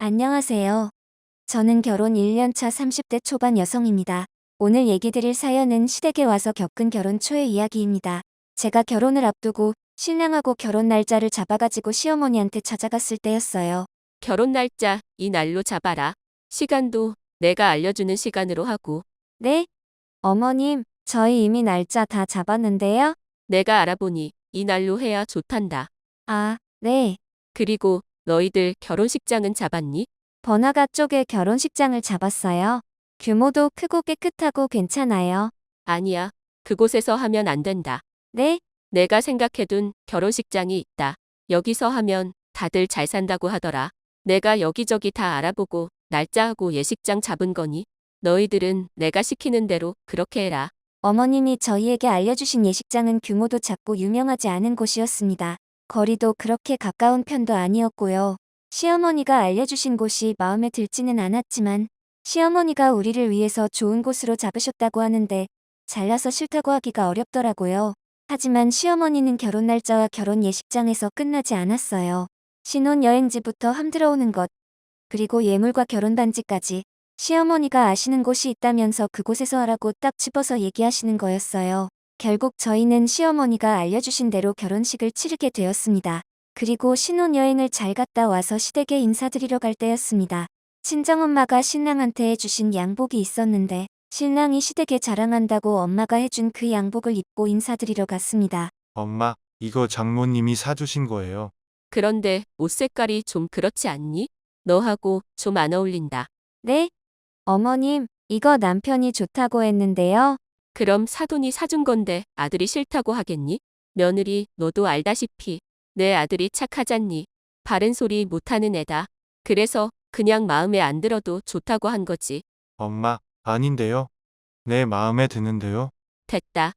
안녕하세요. 저는 결혼 1년차 30대 초반 여성입니다. 오늘 얘기 드릴 사연은 시댁에 와서 겪은 결혼 초의 이야기입니다. 제가 결혼을 앞두고 신랑하고 결혼 날짜를 잡아가지고 시어머니한테 찾아갔을 때였어요. 결혼 날짜 이 날로 잡아라. 시간도 내가 알려주는 시간으로 하고 네? 어머님, 저희 이미 날짜 다 잡았는데요? 내가 알아보니 이 날로 해야 좋단다. 아, 네. 그리고 너희들 결혼식장은 잡았니? 번화가 쪽에 결혼식장을 잡았어요. 규모도 크고 깨끗하고 괜찮아요. 아니야. 그곳에서 하면 안 된다. 네? 내가 생각해둔 결혼식장이 있다. 여기서 하면 다들 잘 산다고 하더라. 내가 여기저기 다 알아보고 날짜하고 예식장 잡은 거니? 너희들은 내가 시키는 대로 그렇게 해라. 어머님이 저희에게 알려주신 예식장은 규모도 작고 유명하지 않은 곳이었습니다. 거리도 그렇게 가까운 편도 아니었고요. 시어머니가 알려주신 곳이 마음에 들지는 않았지만 시어머니가 우리를 위해서 좋은 곳으로 잡으셨다고 하는데 잘나서 싫다고 하기가 어렵더라고요. 하지만 시어머니는 결혼 날짜와 결혼 예식장에서 끝나지 않았어요. 신혼여행지부터 함들어 오는 것, 그리고 예물과 결혼 반지까지 시어머니가 아시는 곳이 있다면서 그곳에서 하라고 딱 집어서 얘기하시는 거였어요. 결국 저희는 시어머니가 알려주신 대로 결혼식을 치르게 되었습니다. 그리고 신혼여행을 잘 갔다 와서 시댁에 인사드리러 갈 때였습니다. 친정엄마가 신랑한테 해주신 양복이 있었는데 신랑이 시댁에 자랑한다고 엄마가 해준 그 양복을 입고 인사드리러 갔습니다. 엄마, 이거 장모님이 사주신 거예요. 그런데 옷 색깔이 좀 그렇지 않니? 너하고 좀 안 어울린다. 네? 어머님, 이거 남편이 좋다고 했는데요. 그럼 사돈이 사준 건데 아들이 싫다고 하겠니? 며느리, 너도 알다시피 내 아들이 착하잖니. 바른 소리 못하는 애다. 그래서 그냥 마음에 안 들어도 좋다고 한 거지. 엄마, 아닌데요? 내 마음에 드는데요? 됐다.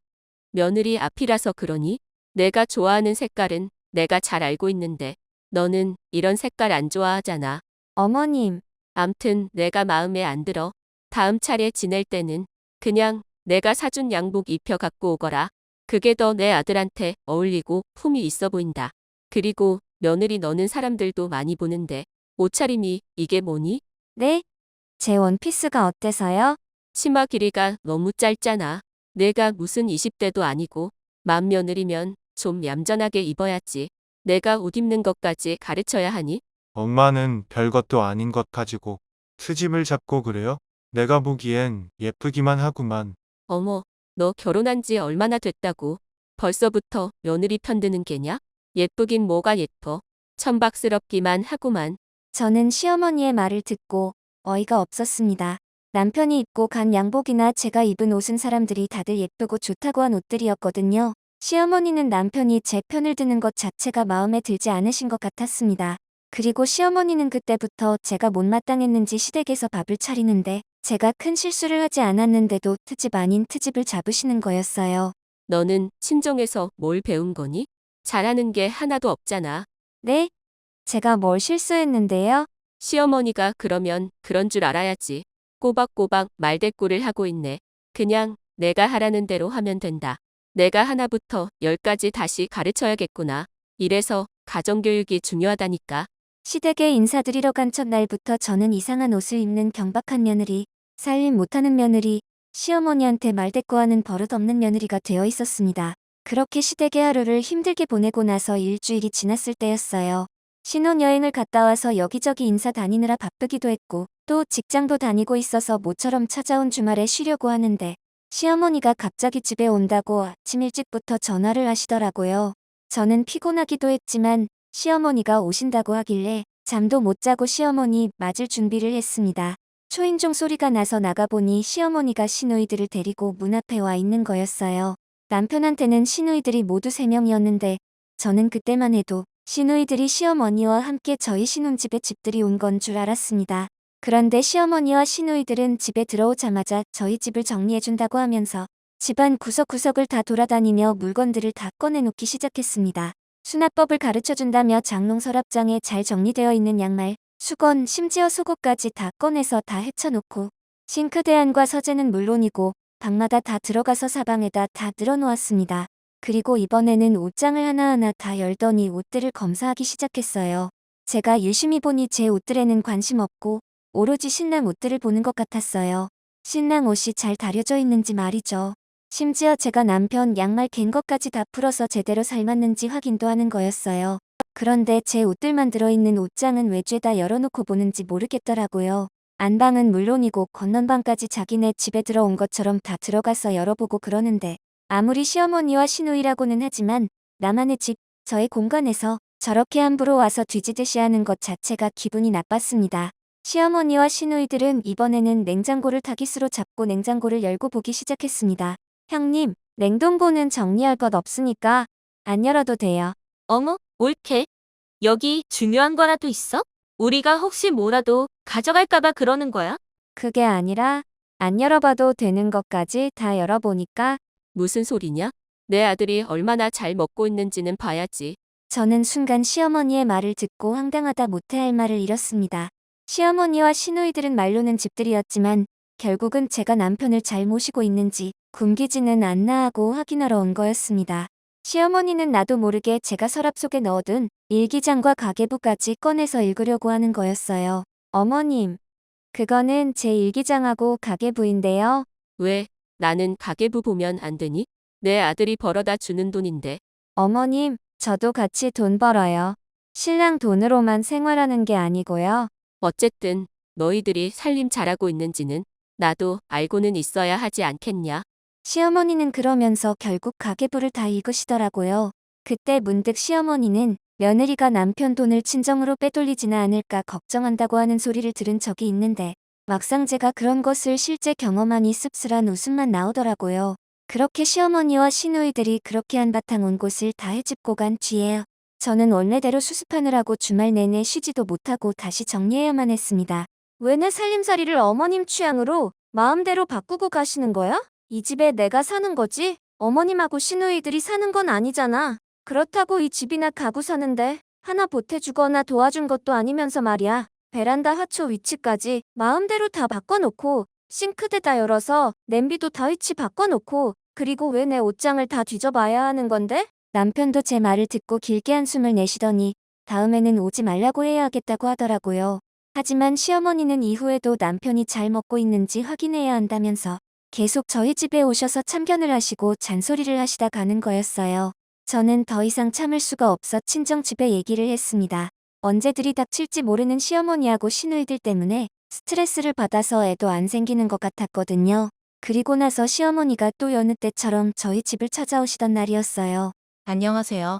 며느리 앞이라서 그러니? 내가 좋아하는 색깔은 내가 잘 알고 있는데 너는 이런 색깔 안 좋아하잖아. 어머님, 암튼 내가 마음에 안 들어. 다음 차례 지낼 때는 그냥 내가 사준 양복 입혀 갖고 오거라. 그게 더 내 아들한테 어울리고 품이 있어 보인다. 그리고 며느리 너는 사람들도 많이 보는데 옷차림이 이게 뭐니? 네? 제 원피스가 어때서요? 치마 길이가 너무 짧잖아. 내가 무슨 20대도 아니고 맏며느리면 좀 얌전하게 입어야지. 내가 옷 입는 것까지 가르쳐야 하니? 엄마는 별것도 아닌 것 가지고 트집을 잡고 그래요? 내가 보기엔 예쁘기만 하구만. 어머, 너 결혼한 지 얼마나 됐다고? 벌써부터 며느리 편드는 게냐? 예쁘긴 뭐가 예뻐. 천박스럽기만 하구만. 저는 시어머니의 말을 듣고 어이가 없었습니다. 남편이 입고 간 양복이나 제가 입은 옷은 사람들이 다들 예쁘고 좋다고 한 옷들이었거든요. 시어머니는 남편이 제 편을 드는 것 자체가 마음에 들지 않으신 것 같았습니다. 그리고 시어머니는 그때부터 제가 못마땅했는지 시댁에서 밥을 차리는데 제가 큰 실수를 하지 않았는데도 트집 아닌 트집을 잡으시는 거였어요. 너는 친정에서 뭘 배운 거니? 잘하는 게 하나도 없잖아. 네? 제가 뭘 실수했는데요? 시어머니가 그러면 그런 줄 알아야지. 꼬박꼬박 말대꾸를 하고 있네. 그냥 내가 하라는 대로 하면 된다. 내가 하나부터 열까지 다시 가르쳐야겠구나. 이래서 가정교육이 중요하다니까. 시댁에 인사드리러 간 첫날부터 저는 이상한 옷을 입는 경박한 며느리, 살림 못하는 며느리, 시어머니한테 말대꾸하는 버릇없는 며느리가 되어 있었습니다. 그렇게 시댁의 하루를 힘들게 보내고 나서 일주일이 지났을 때였어요. 신혼여행을 갔다 와서 여기저기 인사 다니느라 바쁘기도 했고 또 직장도 다니고 있어서 모처럼 찾아온 주말에 쉬려고 하는데 시어머니가 갑자기 집에 온다고 아침 일찍부터 전화를 하시더라고요. 저는 피곤하기도 했지만 시어머니가 오신다고 하길래 잠도 못 자고 시어머니 맞을 준비를 했습니다. 초인종 소리가 나서 나가보니 시어머니가 시누이들을 데리고 문 앞에 와 있는 거였어요. 남편한테는 시누이들이 모두 3명이었는데 저는 그때만 해도 시누이들이 시어머니와 함께 저희 신혼집에 집들이 온 건 줄 알았습니다. 그런데 시어머니와 시누이들은 집에 들어오자마자 저희 집을 정리해준다고 하면서 집안 구석구석을 다 돌아다니며 물건들을 다 꺼내놓기 시작했습니다. 수납법을 가르쳐준다며 장롱 서랍장에 잘 정리되어 있는 양말, 수건, 심지어 속옷까지 다 꺼내서 다 헤쳐놓고 싱크대 안과 서재는 물론이고 방마다 다 들어가서 사방에다 다 늘어놓았습니다. 그리고 이번에는 옷장을 하나하나 다 열더니 옷들을 검사하기 시작했어요. 제가 유심히 보니 제 옷들에는 관심 없고 오로지 신랑 옷들을 보는 것 같았어요. 신랑 옷이 잘 다려져 있는지 말이죠. 심지어 제가 남편 양말 갠 것까지 다 풀어서 제대로 삶았는지 확인도 하는 거였어요. 그런데 제 옷들만 들어있는 옷장은 왜 죄다 열어놓고 보는지 모르겠더라고요. 안방은 물론이고 건넌방까지 자기네 집에 들어온 것처럼 다 들어가서 열어보고 그러는데 아무리 시어머니와 시누이라고는 하지만 나만의 집, 저의 공간에서 저렇게 함부로 와서 뒤지듯이 하는 것 자체가 기분이 나빴습니다. 시어머니와 시누이들은 이번에는 냉장고를 타깃으로 잡고 냉장고를 열고 보기 시작했습니다. 형님, 냉동고는 정리할 것 없으니까 안 열어도 돼요. 어머, 옳게. 여기 중요한 거라도 있어? 우리가 혹시 뭐라도 가져갈까봐 그러는 거야? 그게 아니라 안 열어봐도 되는 것까지 다 열어보니까 무슨 소리냐? 내 아들이 얼마나 잘 먹고 있는지는 봐야지. 저는 순간 시어머니의 말을 듣고 황당하다 못해 할 말을 잃었습니다. 시어머니와 시누이들은 말로는 집들이었지만 결국은 제가 남편을 잘 모시고 있는지 굶기지는 않나 하고 확인하러 온 거였습니다. 시어머니는 나도 모르게 제가 서랍 속에 넣어둔 일기장과 가계부까지 꺼내서 읽으려고 하는 거였어요. 어머님, 그거는 제 일기장하고 가계부인데요. 왜? 나는 가계부 보면 안 되니? 내 아들이 벌어다 주는 돈인데. 어머님, 저도 같이 돈 벌어요. 신랑 돈으로만 생활하는 게 아니고요. 어쨌든 너희들이 살림 잘하고 있는지는 나도 알고는 있어야 하지 않겠냐? 시어머니는 그러면서 결국 가계부를 다 읽으시더라고요. 그때 문득 시어머니는 며느리가 남편 돈을 친정으로 빼돌리지는 않을까 걱정한다고 하는 소리를 들은 적이 있는데 막상 제가 그런 것을 실제 경험하니 씁쓸한 웃음만 나오더라고요. 그렇게 시어머니와 시누이들이 그렇게 한바탕 온 곳을 다 헤집고 간 뒤에 저는 원래대로 수습하느라고 주말 내내 쉬지도 못하고 다시 정리해야만 했습니다. 왜 내 살림살이를 어머님 취향으로 마음대로 바꾸고 가시는 거야? 이 집에 내가 사는 거지? 어머님하고 시누이들이 사는 건 아니잖아. 그렇다고 이 집이나 가구 사는데 하나 보태주거나 도와준 것도 아니면서 말이야. 베란다 하초 위치까지 마음대로 다 바꿔놓고 싱크대 다 열어서 냄비도 다 위치 바꿔놓고 그리고 왜 내 옷장을 다 뒤져봐야 하는 건데? 남편도 제 말을 듣고 길게 한숨을 내쉬더니 다음에는 오지 말라고 해야 하겠다고 하더라고요. 하지만 시어머니는 이후에도 남편이 잘 먹고 있는지 확인해야 한다면서 계속 저희 집에 오셔서 참견을 하시고 잔소리를 하시다 가는 거였어요. 저는 더 이상 참을 수가 없어 친정집에 얘기를 했습니다. 언제 들이닥칠지 모르는 시어머니하고 시누이들 때문에 스트레스를 받아서 애도 안 생기는 것 같았거든요. 그리고 나서 시어머니가 또 여느 때처럼 저희 집을 찾아오시던 날이었어요. 안녕하세요.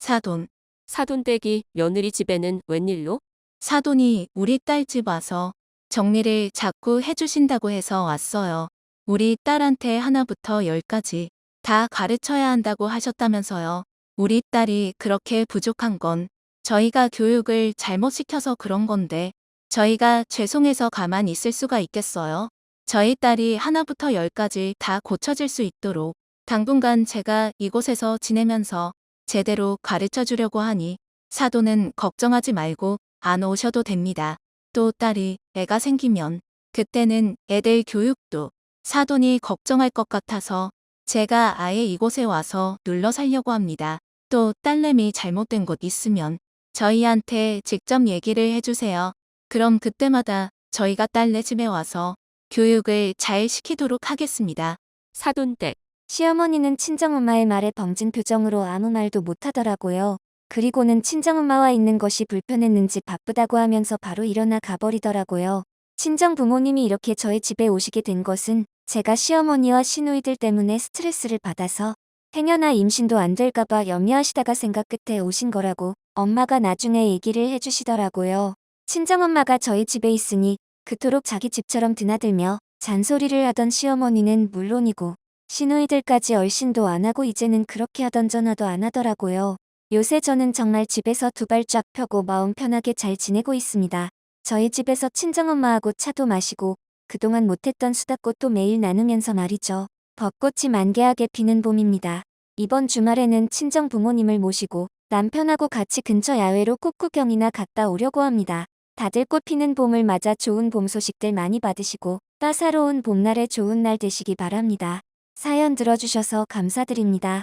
사돈. 사돈댁이 며느리 집에는 웬일로? 사돈이 우리 딸 집 와서 정리를 자꾸 해주신다고 해서 왔어요. 우리 딸한테 하나부터 열까지 다 가르쳐야 한다고 하셨다면서요. 우리 딸이 그렇게 부족한 건 저희가 교육을 잘못 시켜서 그런 건데 저희가 죄송해서 가만히 있을 수가 있겠어요? 저희 딸이 하나부터 열까지 다 고쳐질 수 있도록 당분간 제가 이곳에서 지내면서 제대로 가르쳐 주려고 하니 사돈은 걱정하지 말고 안 오셔도 됩니다. 또 딸이 애가 생기면 그때는 애들 교육도 사돈이 걱정할 것 같아서 제가 아예 이곳에 와서 눌러 살려고 합니다. 또 딸내미 잘못된 곳 있으면 저희한테 직접 얘기를 해주세요. 그럼 그때마다 저희가 딸네 집에 와서 교육을 잘 시키도록 하겠습니다. 사돈댁. 시어머니는 친정엄마의 말에 벙진 표정으로 아무 말도 못하더라고요. 그리고는 친정엄마와 있는 것이 불편했는지 바쁘다고 하면서 바로 일어나 가버리더라고요. 친정 부모님이 이렇게 저희 집에 오시게 된 것은 제가 시어머니와 시누이들 때문에 스트레스를 받아서 행여나 임신도 안 될까봐 염려하시다가 생각 끝에 오신 거라고 엄마가 나중에 얘기를 해주시더라고요. 친정엄마가 저희 집에 있으니 그토록 자기 집처럼 드나들며 잔소리를 하던 시어머니는 물론이고 시누이들까지 얼씬도 안 하고 이제는 그렇게 하던 전화도 안 하더라고요. 요새 저는 정말 집에서 두 발 쫙 펴고 마음 편하게 잘 지내고 있습니다. 저희 집에서 친정엄마하고 차도 마시고 그동안 못했던 수다꽃도 매일 나누면서 말이죠. 벚꽃이 만개하게 피는 봄입니다. 이번 주말에는 친정 부모님을 모시고 남편하고 같이 근처 야외로 꽃구경이나 갔다 오려고 합니다. 다들 꽃 피는 봄을 맞아 좋은 봄 소식들 많이 받으시고 따사로운 봄날에 좋은 날 되시기 바랍니다. 사연 들어주셔서 감사드립니다.